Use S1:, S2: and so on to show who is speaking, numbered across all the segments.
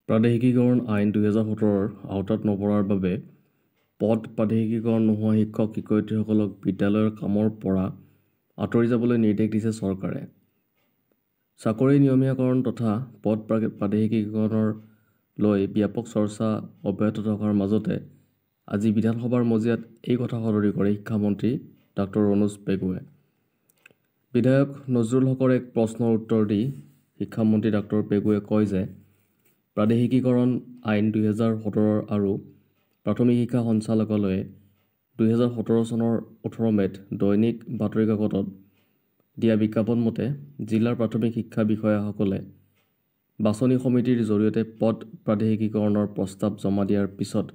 S1: প্ৰাদেশিকীকৰণ আইন 2017ৰ আওতাত নপৰাৰ বাবে পদ প্ৰাদেশিকীকৰণ নোহোৱা শিক্ষক শিক্ষয়িত্ৰীসকলক বিদ্যালয়ৰ কামৰ পৰা আঁতৰি যাবলৈ নিৰ্দেশ দিছে চৰকাৰে। চাকৰি নিয়মীয়াকৰণ তথা পদ প্ৰাদেশিকীকৰণৰ লৈ ব্যাপক চৰ্চা অব্যাহত থকাৰ মাজতে আজি বিধানসভাৰ মজিয়াত এই কথা সদৰি কৰে শিক্ষামন্ত্ৰী ডাক্তৰ ৰণোজ পেগুৱে। বিধায়ক নজৰুল হকৰ এক প্ৰশ্নৰ উত্তৰ দি শিক্ষামন্ত্ৰী ডাক্তৰ পেগুৱে কয় যে প্ৰাদেশিকীকৰণ আইন 2017 আৰু প্ৰাথমিক শিক্ষা সঞ্চালকালয়ে 2017 চনৰ 18 মে'ত দৈনিক বাতৰি কাকতত দিয়া বিজ্ঞাপন মতে জিলাৰ প্ৰাথমিক শিক্ষা বিষয়াসকলে বাছনি সমিতিৰ জৰিয়তে পদ প্ৰাদেশিকীকৰণৰ প্ৰস্তাৱ জমা দিয়াৰ পিছত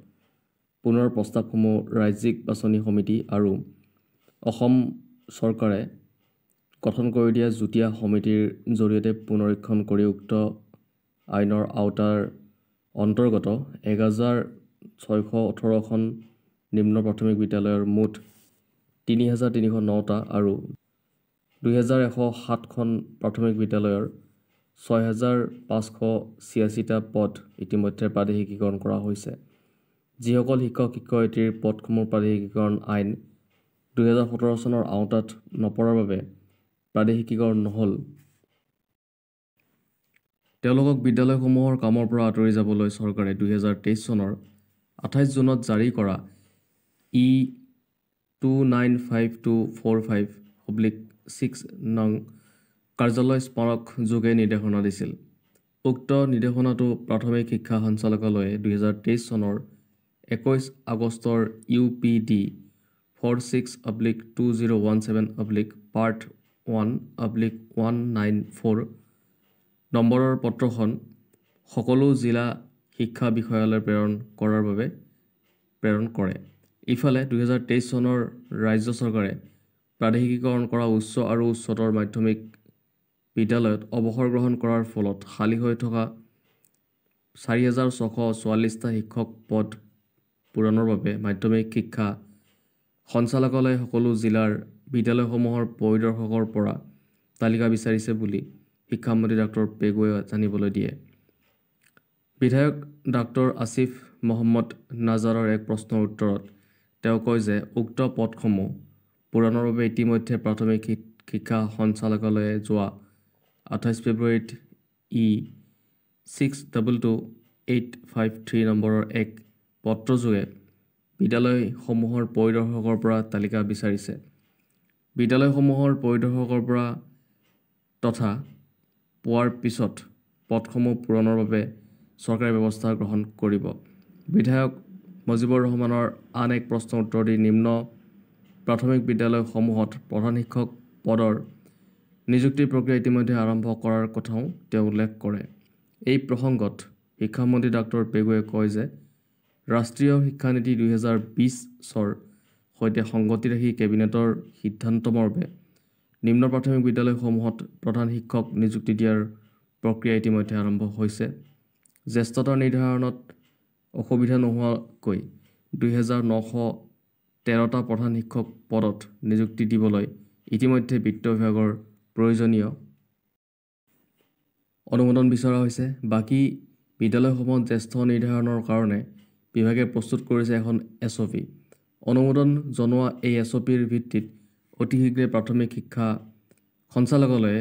S1: পুনৰ প্ৰস্তাৱসমূহ ৰাজ্যিক বাছনি সমিতি আৰু অসম চৰকাৰে গঠন কৰি দিয়া যুটীয়া সমিতিৰ জৰিয়তে পুনৰীক্ষণ কৰি উক্ত আইনৰ আওতাৰ অন্তৰ্গত 1618খন নিম্ন প্ৰাথমিক বিদ্যালয়ৰ মুঠ 3309টা আৰু 2107খন প্ৰাথমিক বিদ্যালয়ৰ 6586টা পদ ইতিমধ্যে প্ৰাদেশিকীকৰণ কৰা হৈছে। যিসকল শিক্ষক শিক্ষয়িত্ৰীৰ পদসমূহ প্ৰাদেশিকীকৰণ আইন 2017 চনৰ আওতাত নপৰাৰ বাবে প্ৰাদেশিকীকৰণ নহ'ল, তেওঁলোকক বিদ্যালয়সমূহৰ কামৰ পৰা আঁতৰি যাবলৈ চৰকাৰে 2023 চনৰ 28 জুনত জাৰি কৰা E-295245/6 নং কাৰ্যালয় স্মাৰক যোগে নিৰ্দেশনা দিছিল। উক্ত নিৰ্দেশনাটো প্ৰাথমিক শিক্ষা সঞ্চালকালয়ে 2023 চনৰ 21 আগষ্টৰ UPD 46/2017/Part 1/194 নম্বৰৰ পত্ৰখন সকলো জিলা শিক্ষা বিষয়ালয়লৈ প্ৰেৰণ কৰাৰ বাবে প্ৰেৰণ কৰে। ইফালে 2023 চনৰ ৰাজ্য চৰকাৰে প্ৰাদেশিকীকৰণ কৰা উচ্চ আৰু উচ্চতৰ মাধ্যমিক বিদ্যালয়ত অৱসৰ গ্ৰহণ কৰাৰ ফলত খালী হৈ থকা 4644টা শিক্ষক পদ পূৰণৰ বাবে মাধ্যমিক শিক্ষা সঞ্চালকালয়ে সকলো জিলাৰ বিদ্যালয়সমূহৰ পৰিদৰ্শকৰ পৰা তালিকা বিচাৰিছে বুলি শিক্ষামন্ত্ৰী ডাক্তৰ পেগুৱে জানিবলৈ দিয়ে। বিধায়ক ডাক্তৰ আসিফ মহম্মদ নাজাৰৰ এক প্ৰশ্নৰ উত্তৰত তেওঁ কয় যে উক্ত পদসমূহ পূৰণৰ বাবে ইতিমধ্যে প্ৰাথমিক শিক্ষা সঞ্চালকালয়ে যোৱা 28 ফেব্ৰুৱাৰীত E-622853 নম্বৰৰ এক পত্ৰযোগে বিদ্যালয়সমূহৰ পৰিদৰ্শকৰ পৰা তালিকা বিচাৰিছে। বিদ্যালয়সমূহৰ পৰিদৰ্শকৰ পৰা তথা পোৱাৰ পিছত পদসমূহ পূৰণৰ বাবে চৰকাৰে ব্যৱস্থা গ্ৰহণ কৰিব। বিধায়ক মজিবুৰ ৰহমানৰ আন এক প্ৰশ্নৰ উত্তৰ দি নিম্ন প্ৰাথমিক বিদ্যালয়সমূহত প্ৰধান শিক্ষক পদৰ নিযুক্তিৰ প্ৰক্ৰিয়া ইতিমধ্যে আৰম্ভ কৰাৰ কথাও তেওঁ উল্লেখ কৰে। এই প্ৰসংগত শিক্ষামন্ত্ৰী ডাক্তৰ পেগুৱে কয় যে ৰাষ্ট্ৰীয় শিক্ষানীতি 2020ৰ সৈতে সংগতি ৰাখি কেবিনেটৰ সিদ্ধান্তমৰ্মে নিম্ন প্ৰাথমিক বিদ্যালয়সমূহত প্ৰধান শিক্ষক নিযুক্তি দিয়াৰ প্ৰক্ৰিয়া ইতিমধ্যে আৰম্ভ হৈছে। জ্যেষ্ঠতা নিৰ্ধাৰণত অসুবিধা নোহোৱাকৈ 2913টা প্ৰধান শিক্ষক পদত নিযুক্তি দিবলৈ ইতিমধ্যে বিত্ত বিভাগৰ প্ৰয়োজনীয় অনুমোদন বিচৰা হৈছে। বাকী বিদ্যালয়সমূহত জ্যেষ্ঠ নিৰ্ধাৰণৰ কাৰণে বিভাগে প্ৰস্তুত কৰিছে এখন SOP। অনুমোদন জনোৱা এই SOPৰ ভিত্তিত অতি শীঘ্ৰে প্ৰাথমিক শিক্ষা সঞ্চালকালয়ে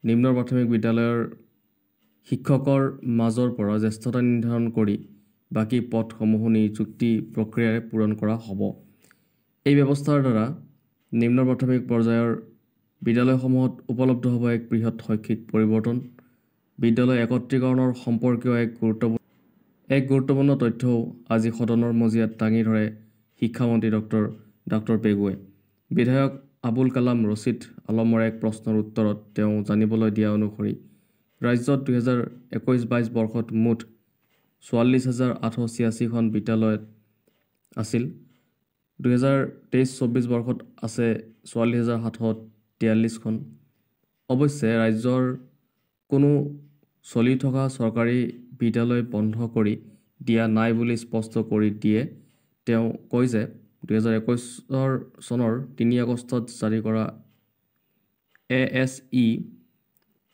S1: নিম্ন প্ৰাথমিক বিদ্যালয়ৰ শিক্ষকৰ মাজৰ পৰা জ্যেষ্ঠতা নিৰ্ধাৰণ কৰি বাকী পদসমূহো নিযুক্তি প্ৰক্ৰিয়াৰে পূৰণ কৰা হ'ব। এই ব্যৱস্থাৰ দ্বাৰা নিম্ন প্ৰাথমিক পৰ্যায়ৰ বিদ্যালয়সমূহত উপলব্ধ হ'ব এক বৃহৎ শৈক্ষিক পৰিৱৰ্তন। বিদ্যালয় একত্ৰীকৰণৰ সম্পৰ্কীয় এক গুৰুত্বপূৰ্ণ তথ্যও আজি সদনৰ মজিয়াত দাঙি ধৰে শিক্ষামন্ত্ৰী ডাক্তৰ পেগুৱে। বিধায়ক আবুল কালাম ৰছিদ আলমৰ এক প্ৰশ্নৰ উত্তৰত তেওঁ জানিবলৈ দিয়া অনুসৰি ৰাজ্যত 2021-22 বৰ্ষত মুঠ 44886খন বিদ্যালয় আছিল। 2023-24 বৰ্ষত আছে 44743খন। অৱশ্যে ৰাজ্যৰ কোনো চলি থকা চৰকাৰী বিদ্যালয় বন্ধ কৰি দিয়া নাই বুলি স্পষ্ট কৰি দিয়ে তেওঁ কয় যে 2021 চনৰ 3 আগষ্টত জাৰি কৰা ASE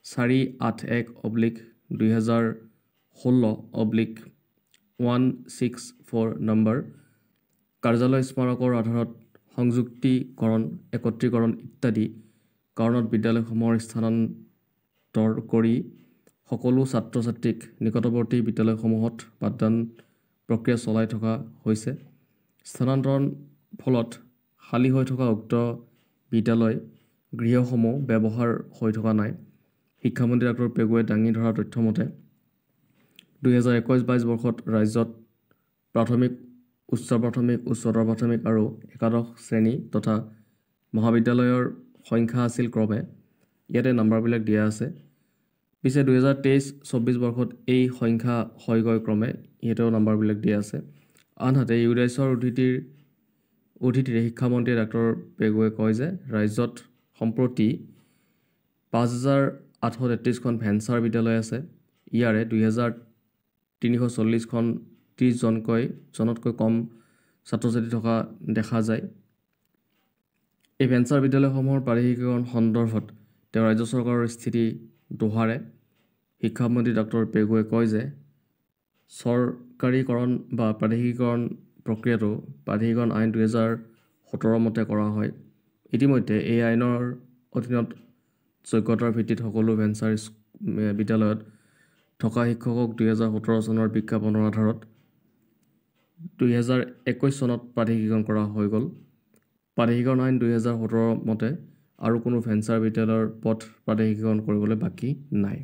S1: 481/2023 16/164 নম্বৰ কাৰ্যালয় স্মাৰকৰ আধাৰত সংযুক্তিকৰণ একত্ৰীকৰণ ইত্যাদি কাৰণত বিদ্যালয়সমূহৰ স্থানান্তৰ কৰি সকলো ছাত্ৰ ছাত্ৰীক নিকটৱৰ্তী বিদ্যালয়সমূহত পাঠদান প্ৰক্ৰিয়া চলাই থকা হৈছে। স্থানান্তৰণ ফলত খালী হৈ থকা উক্ত বিদ্যালয় গৃহসমূহ ব্যৱহাৰ হৈ থকা নাই। শিক্ষামন্ত্ৰী ডক্টৰ পেগুৱে দাঙি ধৰা তথ্যমতে 2021-22 বৰ্ষত ৰাজ্যত প্ৰাথমিক, উচ্চতৰ প্ৰাথমিক আৰু একাদশ শ্ৰেণী তথা মহাবিদ্যালয়ৰ সংখ্যা আছিল ক্ৰমে, ইয়াতে নাম্বাৰবিলাক দিয়া আছে। পিছে 2023-24 বৰ্ষত এই সংখ্যা হয়গৈ ক্ৰমে, ইয়াতেও নাম্বাৰবিলাক দিয়া আছে। আনহাতে ইউডাইছৰ উদ্ধৃতিৰে শিক্ষামন্ত্ৰী ডক্টৰ পেগুৱে কয় যে ৰাজ্যত সম্প্ৰতি 5,833খন ভেঞ্চাৰ বিদ্যালয় আছে। ইয়াৰে 2,340জনতকৈ কম ছাত্ৰ ছাত্ৰী থকা দেখা যায়। এই ভেঞ্চাৰ বিদ্যালয়সমূহৰ পাৰিশীকৰণ সন্দৰ্ভত তেওঁ ৰাজ্য চৰকাৰৰ স্থিতি দোহাৰে। শিক্ষামন্ত্ৰী ডক্টৰ পেগুৱে কয় যে চৰকাৰীকৰণ বা প্ৰাদেশিকীকৰণ প্ৰক্ৰিয়াটো প্ৰাধিকৰণ আইন 2017 মতে কৰা হয়। ইতিমধ্যে এই আইনৰ অধীনত যোগ্যতাৰ ভিত্তিত সকলো ভেঞ্চাৰ বিদ্যালয়ত থকা শিক্ষকক 2017 চনৰ বিজ্ঞাপনৰ আধাৰত 2021 চনত প্ৰাধিকৰণ কৰা হৈ গ'ল। প্ৰাধিকৰণ আইন 2017 মতে আৰু কোনো ভেঞ্চাৰ বিদ্যালয়ৰ পথ প্ৰাদেশিকীকৰণ কৰিবলৈ বাকী নাই।